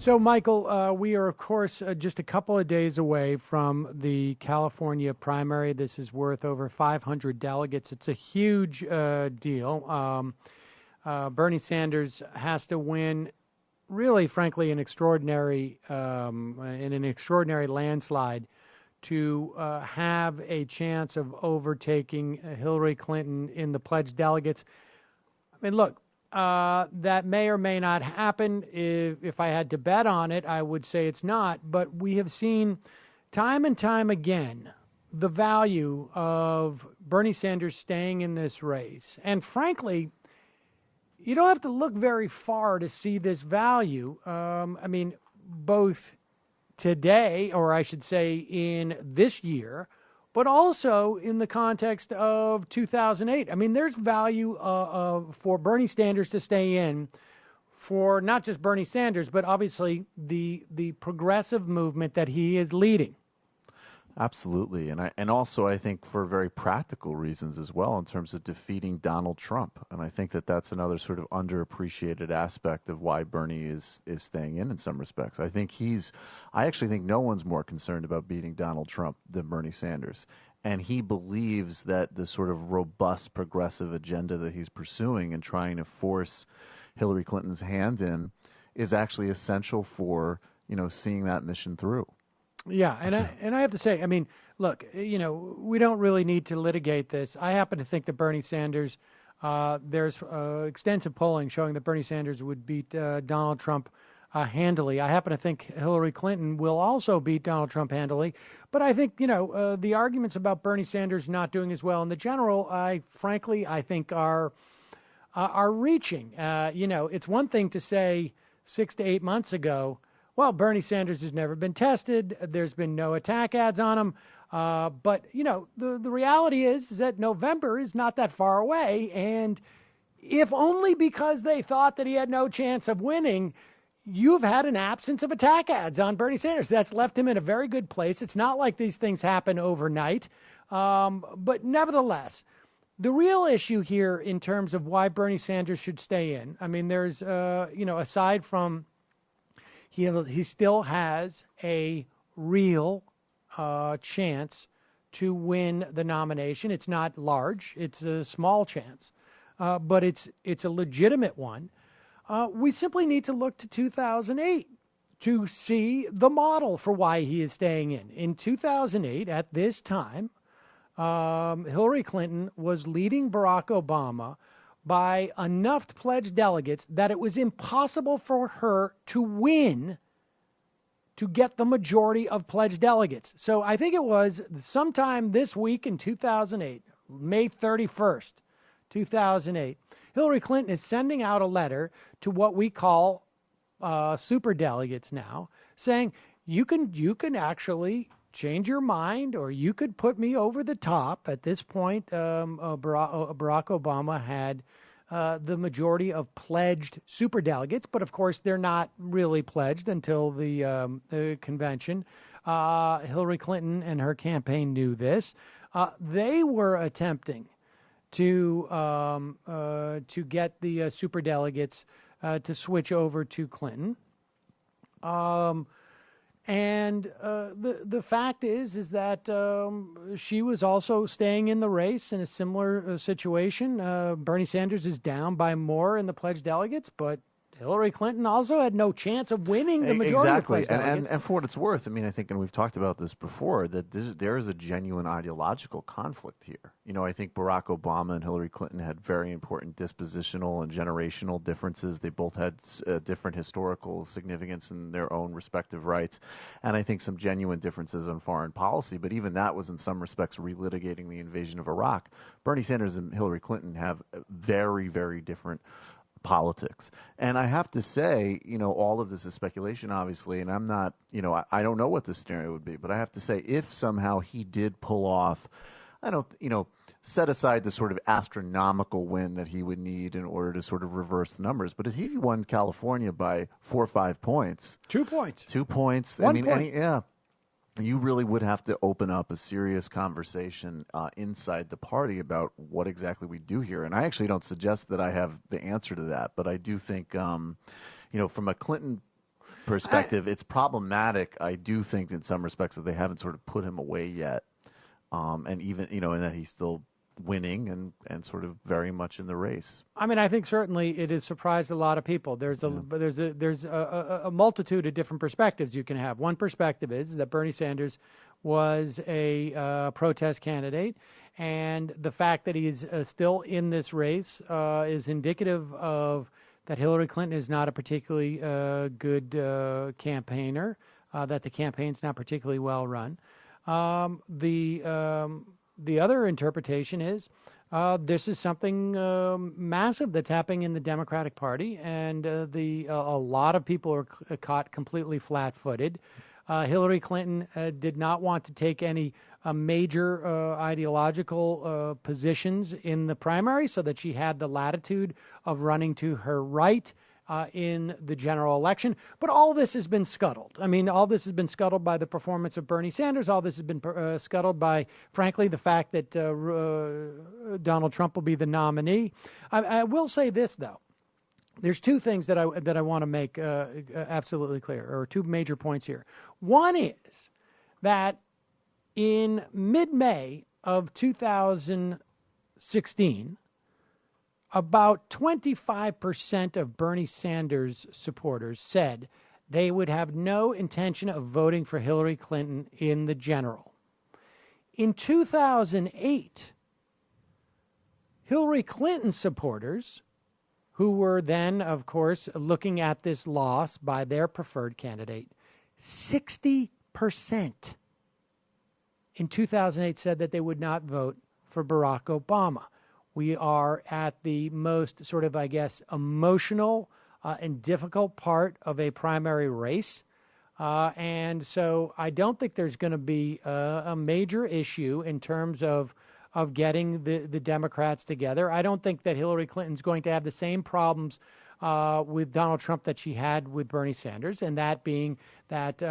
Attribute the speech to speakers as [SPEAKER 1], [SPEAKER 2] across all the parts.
[SPEAKER 1] So, Michael, we are, of course, just a couple of days away from the California primary. This is worth over 500 delegates. It's a huge deal. Bernie Sanders has to win, really, frankly, in an extraordinary landslide to have a chance of overtaking Hillary Clinton in the pledged delegates. I mean, look. That may or may not happen. If I had to bet on it, I would say it's not. But we have seen time and time again the value of Bernie Sanders staying in this race. And frankly, you don't have to look very far to see this value. I mean, both today, or I should say in this year, but also in the context of 2008. I mean, there's value for Bernie Sanders to stay in for not just Bernie Sanders, but obviously the progressive movement that he is leading.
[SPEAKER 2] Absolutely, and also I think for very practical reasons as well in terms of defeating Donald Trump, and I think that that's another sort of underappreciated aspect of why Bernie is staying in some respects. I actually think no one's more concerned about beating Donald Trump than Bernie Sanders, and he believes that the sort of robust progressive agenda that he's pursuing and trying to force Hillary Clinton's hand in is actually essential for seeing that mission through.
[SPEAKER 1] Yeah, and I have to say, I mean, look, we don't really need to litigate this. I happen to think that Bernie Sanders, there's extensive polling showing that Bernie Sanders would beat Donald Trump handily. I happen to think Hillary Clinton will also beat Donald Trump handily. But I think, the arguments about Bernie Sanders not doing as well in the general, I think are reaching. It's one thing to say 6 to 8 months ago, well, Bernie Sanders has never been tested. There's been no attack ads on him. But, the reality is that November is not that far away. And if only because they thought that he had no chance of winning, you've had an absence of attack ads on Bernie Sanders. That's left him in a very good place. It's not like these things happen overnight. But nevertheless, the real issue here in terms of why Bernie Sanders should stay in, I mean, there's, aside from he still has a real chance to win the nomination. It's not large. It's a small chance, but it's a legitimate one. We simply need to look to 2008 to see the model for why he is staying in. In 2008, at this time, Hillary Clinton was leading Barack Obama by enough pledged delegates that it was impossible for her to win to get the majority of pledged delegates. So I think it was sometime this week in 2008, May 31st, 2008, Hillary Clinton is sending out a letter to what we call super delegates now, saying you can actually change your mind, or you could put me over the top. At this point, Barack Obama had the majority of pledged superdelegates, but of course they're not really pledged until the convention. Hillary Clinton and her campaign knew this. They were attempting to get the superdelegates to switch over to Clinton. And the fact is that she was also staying in the race in a similar situation. Bernie Sanders is down by more in the pledged delegates, but Hillary Clinton also had no chance of winning the majority of the pledged delegates.
[SPEAKER 2] And for what it's worth, I mean, I think, and we've talked about this before, that there is a genuine ideological conflict here. I think Barack Obama and Hillary Clinton had very important dispositional and generational differences. They both had different historical significance in their own respective rights, and I think some genuine differences on foreign policy, but even that was in some respects relitigating the invasion of Iraq. Bernie Sanders and Hillary Clinton have very, very different politics. And I have to say, all of this is speculation, obviously, and I'm not, I don't know what the scenario would be, but I have to say, if somehow he did pull off, set aside the sort of astronomical win that he would need in order to sort of reverse the numbers, but if he won California by 4 or 5 points.
[SPEAKER 1] 2 points.
[SPEAKER 2] 2 points.
[SPEAKER 1] 1 point.
[SPEAKER 2] You really would have to open up a serious conversation inside the party about what exactly we do here. And I actually don't suggest that I have the answer to that, but I do think, from a Clinton perspective, it's problematic. I do think in some respects that they haven't sort of put him away yet. And even, and that he's still winning and sort of very much in the race.
[SPEAKER 1] I mean, I think certainly it has surprised a lot of people. There's a multitude of different perspectives you can have. One perspective is that Bernie Sanders was a protest candidate, and the fact that he's still in this race is indicative of that Hillary Clinton is not a particularly good campaigner, that the campaign's not particularly well run. The other interpretation is this is something massive that's happening in the Democratic Party, and a lot of people are caught completely flat-footed. Hillary Clinton did not want to take any major ideological positions in the primary, so that she had the latitude of running to her right in the general election. But all this has been scuttled. I mean, all this has been scuttled by the performance of Bernie Sanders. All this has been scuttled by, frankly, the fact that Donald Trump will be the nominee. I will say this, though. There's two things that I want to make absolutely clear, or two major points here. One is that in mid-May of 2016, about 25% of Bernie Sanders supporters said they would have no intention of voting for Hillary Clinton in the general. In 2008, Hillary Clinton supporters, who were then, of course, looking at this loss by their preferred candidate, 60% in 2008 said that they would not vote for Barack Obama. We are at the most sort of, I guess, emotional and difficult part of a primary race. And so I don't think there's going to be a major issue in terms of getting the Democrats together. I don't think that Hillary Clinton's going to have the same problems with Donald Trump that she had with Bernie Sanders, and that being that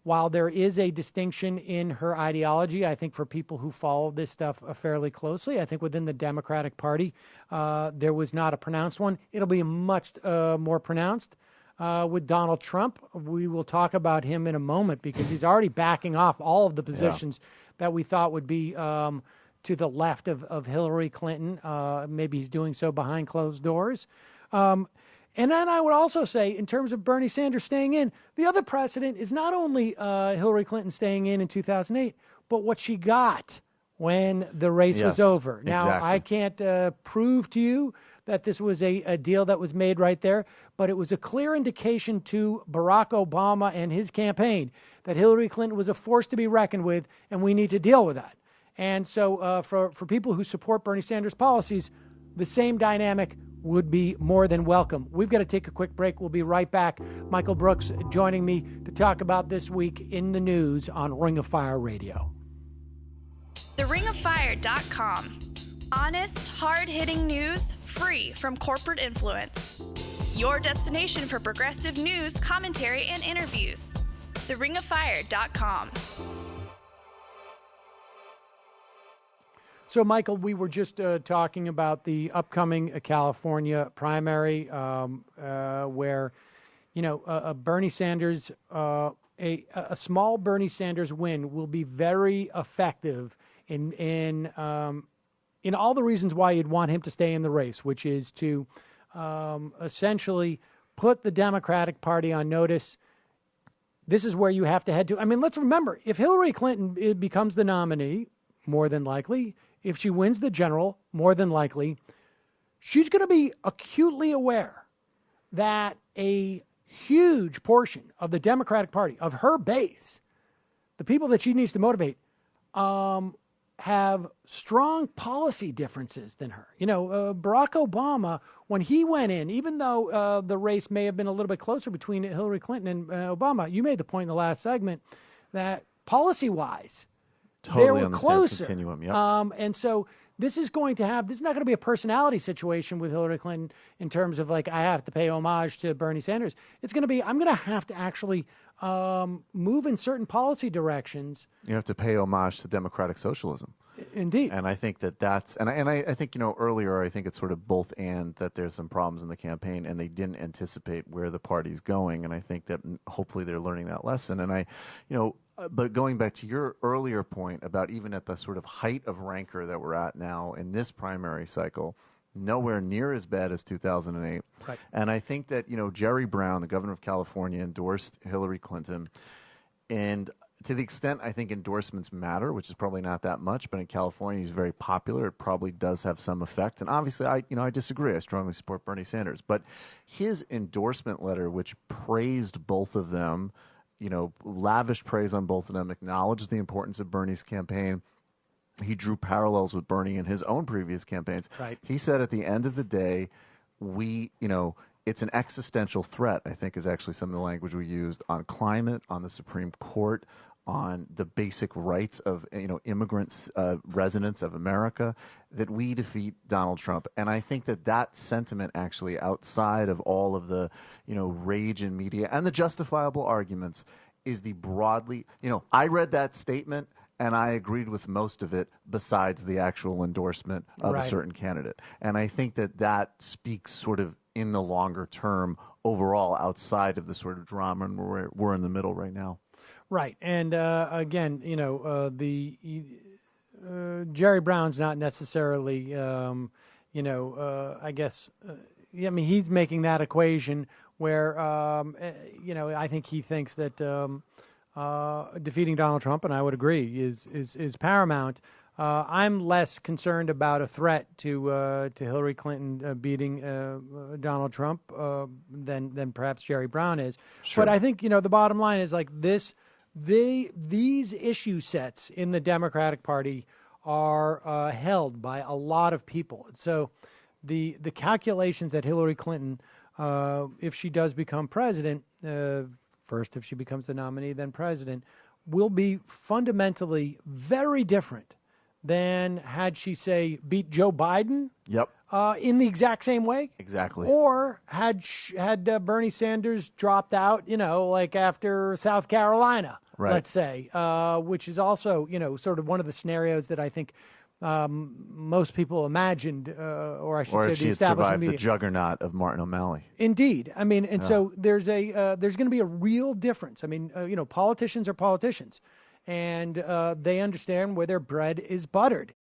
[SPEAKER 1] while there is a distinction in her ideology, I think for people who follow this stuff fairly closely, I think within the Democratic Party, there was not a pronounced one. It'll be much more pronounced with Donald Trump. We will talk about him in a moment because he's already backing off all of the positions that we thought would be to the left of Hillary Clinton. Maybe he's doing so behind closed doors. And then I would also say, in terms of Bernie Sanders staying in, the other precedent is not only Hillary Clinton staying in 2008, but what she got when the race was over. Now,
[SPEAKER 2] exactly.
[SPEAKER 1] I can't prove to you that this was a deal that was made right there, but it was a clear indication to Barack Obama and his campaign that Hillary Clinton was a force to be reckoned with, and we need to deal with that. And so for people who support Bernie Sanders' policies, the same dynamic would be more than welcome. We've got to take a quick break. We'll be right back. Michael Brooks joining me to talk about this week in the news on Ring of Fire Radio.
[SPEAKER 3] TheRingOfFire.com. Honest, hard-hitting news free from corporate influence. Your destination for progressive news, commentary, and interviews. TheRingOfFire.com.
[SPEAKER 1] So, Michael, we were just talking about the upcoming California primary where, Bernie Sanders, a small Bernie Sanders win will be very effective in all the reasons why you'd want him to stay in the race, which is to essentially put the Democratic Party on notice. This is where you have to head to. I mean, let's remember, if Hillary Clinton becomes the nominee, more than likely, if she wins the general, more than likely, she's going to be acutely aware that a huge portion of the Democratic Party, of her base, the people that she needs to motivate, have strong policy differences than her. Barack Obama, when he went in, even though the race may have been a little bit closer between Hillary Clinton and Obama, you made the point in the last segment that policy-wise,
[SPEAKER 2] Totally
[SPEAKER 1] they were
[SPEAKER 2] on the
[SPEAKER 1] closer.
[SPEAKER 2] same continuum, yep.
[SPEAKER 1] And so this is not going to be a personality situation with Hillary Clinton in terms of I have to pay homage to Bernie Sanders. It's going to be, I'm going to have to actually move in certain policy directions.
[SPEAKER 2] You have to pay homage to democratic socialism.
[SPEAKER 1] Indeed.
[SPEAKER 2] And I think I think, earlier, I think it's sort of both and that there's some problems in the campaign and they didn't anticipate where the party's going. And I think that hopefully they're learning that lesson. And but going back to your earlier point about even at the sort of height of rancor that we're at now in this primary cycle, nowhere near as bad as 2008.
[SPEAKER 1] Right.
[SPEAKER 2] And I think that, Jerry Brown, the governor of California, endorsed Hillary Clinton. And to the extent I think endorsements matter, which is probably not that much, but in California he's very popular. It probably does have some effect. And obviously I disagree. I strongly support Bernie Sanders. But his endorsement letter, which praised both of them, lavished praise on both of them, acknowledged the importance of Bernie's campaign. He drew parallels with Bernie in his own previous campaigns.
[SPEAKER 1] Right.
[SPEAKER 2] He said at the end of the day, it's an existential threat, I think is actually some of the language we used on climate, on the Supreme Court, on the basic rights of immigrants, residents of America, that we defeat Donald Trump. And I think that sentiment actually, outside of all of the rage in media and the justifiable arguments, is the broadly I read that statement and I agreed with most of it besides the actual endorsement of a certain candidate. And I think that speaks sort of in the longer term overall outside of the sort of drama and we're in the middle right now.
[SPEAKER 1] Right. And again, Jerry Brown's not necessarily, I guess, he's making that equation where, I think he thinks that defeating Donald Trump, and I would agree, is paramount. I'm less concerned about a threat to Hillary Clinton beating Donald Trump than perhaps Jerry Brown is.
[SPEAKER 2] Sure.
[SPEAKER 1] But I think the bottom line is like this: these issue sets in the Democratic Party are held by a lot of people. So the calculations that Hillary Clinton, if she does become president, first if she becomes the nominee, then president, will be fundamentally very different than had she, say, beat Joe Biden.
[SPEAKER 2] Yep.
[SPEAKER 1] In the exact same way.
[SPEAKER 2] Exactly.
[SPEAKER 1] Or had Bernie Sanders dropped out, like after South Carolina,
[SPEAKER 2] right,
[SPEAKER 1] let's say, which is also, sort of one of the scenarios that I think most people imagined, or I should say,
[SPEAKER 2] if she
[SPEAKER 1] the
[SPEAKER 2] had survived
[SPEAKER 1] establishment
[SPEAKER 2] the
[SPEAKER 1] media.
[SPEAKER 2] Juggernaut of Martin O'Malley.
[SPEAKER 1] Indeed. I mean, and so there's going to be a real difference. I mean, politicians are politicians, and they understand where their bread is buttered.